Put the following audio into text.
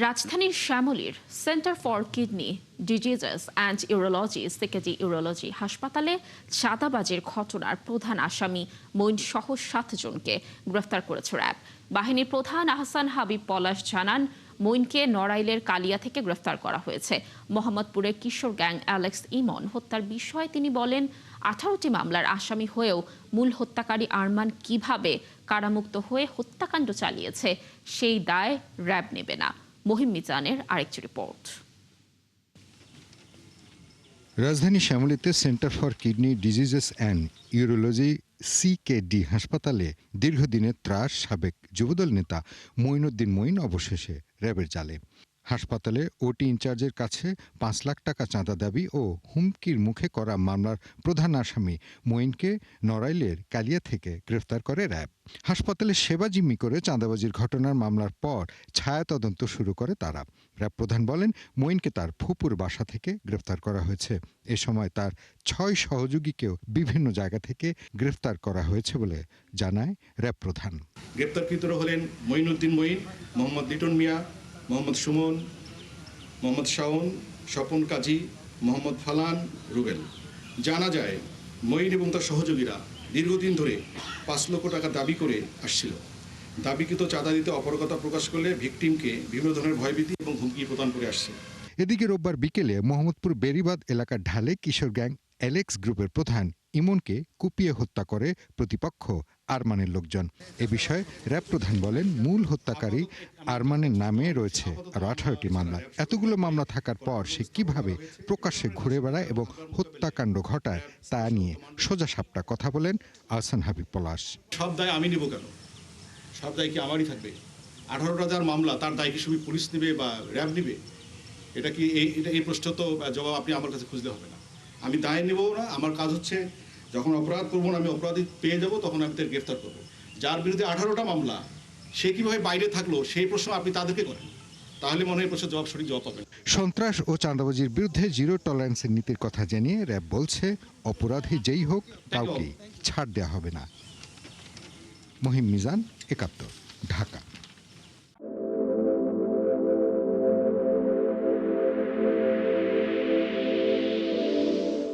রাজধানীর শ্যামলীর centre for kidney diseases and urology CKG urology হাসপাতালে চাঁদাবাজির ঘটনার প্রধান আসামি মঈন সহ 7 জনকে গ্রেফতার করেছে র্যাব। বাহিনীর প্রধান আহসান হাবিব পলাশ জানান, মঈনকে নড়াইলের কালিয়া থেকে গ্রেফতার করা হয়েছে। মোহাম্মদপুরের কিশোর গ্যাং অ্যালেক্স ইমন হত্যার বিষয়ে তিনি বলেন, 18টি মামলার আসামি হয়েও মূল হত্যাকারী আরমান কিভাবে কারামুক্ত হয়ে হত্যাকাণ্ড চালিয়েছে সেই দায় র্যাব নেবে না। মহিম মিজানের আরেকটি রিপোর্ট। রাজধানী শ্যামলীতে centre for kidney diseases and urology CKD হাসপাতালে দীর্ঘদিনের ত্রাস সাবেক যুবদল নেতা মঈনুদ্দিন মঈন অবশেষে র্যাবের জালে। হাসপাতালে ওটি ইনচার্জের কাছে 5 লাখ টাকা চাঁদা দাবি ও হুমকির মুখে করা মামলার প্রধান আসামি মঈনকে নড়াইলের কালিয়া থেকে গ্রেফতার করে র্যাব। হাসপাতালে সেবা জিম্মি করে চাঁদাবাজির ঘটনার মামলার পর ছায়া তদন্ত শুরু করে তারা। র্যাব প্রধান বলেন, মঈনকে তার ফুপুর বাসা থেকে গ্রেফতার করা হয়েছে। এ সময় তার 6 সহযোগীকেও বিভিন্ন জায়গা থেকে গ্রেফতার করা হয়েছে বলে জানায় র্যাব প্রধান। গ্রেপ্তারকৃতরা হলেন মঈনুদ্দিন মঈন, মোহাম্মদ লিটন মিয়া, মোহাম্মদ সুমন, মোহাম্মদ শাওন, স্বপন কাজী, মোহাম্মদ ফালান, রুবেল। জানা যায়, মঈন এবং তার সহযোগীরা দীর্ঘদিন ধরে 5 লক্ষ টাকা দাবি করে আসছিল। দাবিকৃত চাঁদা দিতে অপারগতা প্রকাশ করলে ভিকটিমকে বিভিন্ন ধরনের ভয়ভীতি এবং হুমকি প্রদান করে আসছে। এদিকে রোববার বিকেলে মোহাম্মদপুর বেড়িবাঁধ এলাকার ঢালে কিশোর গ্যাং অ্যালেক্স গ্রুপের প্রধান ইমনকে কুপিয়ে হত্যা করে প্রতিপক্ষ আরমানের লোকজন। এ বিষয়ে র্যাব প্রধান বলেন, মূল হত্যাকারী আরমানের নামে রয়েছে আরও 18টি মামলা। এতগুলো মামলা থাকার পর সে কিভাবে প্রকাশ্যে ঘুরে বেড়ায় এবং হত্যাকাণ্ড ঘটায় তা নিয়ে সোজা সাপটা কথা বলেন আহসান হাবিব পলাশ। সব দায় আমি নেব কেন? সব দায় কি আমারই থাকবে? 18টা যার মামলা, তার দায় কি শুধু পুলিশ নেবে বা র্যাব নেবে? এটা কি এই প্রশ্ন তো জবাব আপনি আমার কাছে খুঁজতে হবে না। আমি দায় নেব না। আমার কাজ হচ্ছে, যখন অপরাধ করবো না, আমি অপরাধী পেয়ে যাব, তখন আমি তাদের গ্রেফতার করবো। যার বিরুদ্ধে 18টা মামলা, সে কিভাবে বাইরে থাকলো, সেই প্রশ্ন আপনি তাদেরকে করেন, তাহলে মনে হয় প্রশ্নের জবাব সঠিক জবাব পাবেন। সন্ত্রাস ও চাঁদাবাজির বিরুদ্ধে জিরো টলারেন্সের নীতির কথা জানিয়ে র্যাব বলছে, অপরাধী যেই হোক কাউকে ছাড় দেওয়া হবে না। মহিম মিজান, 71, ঢাকা।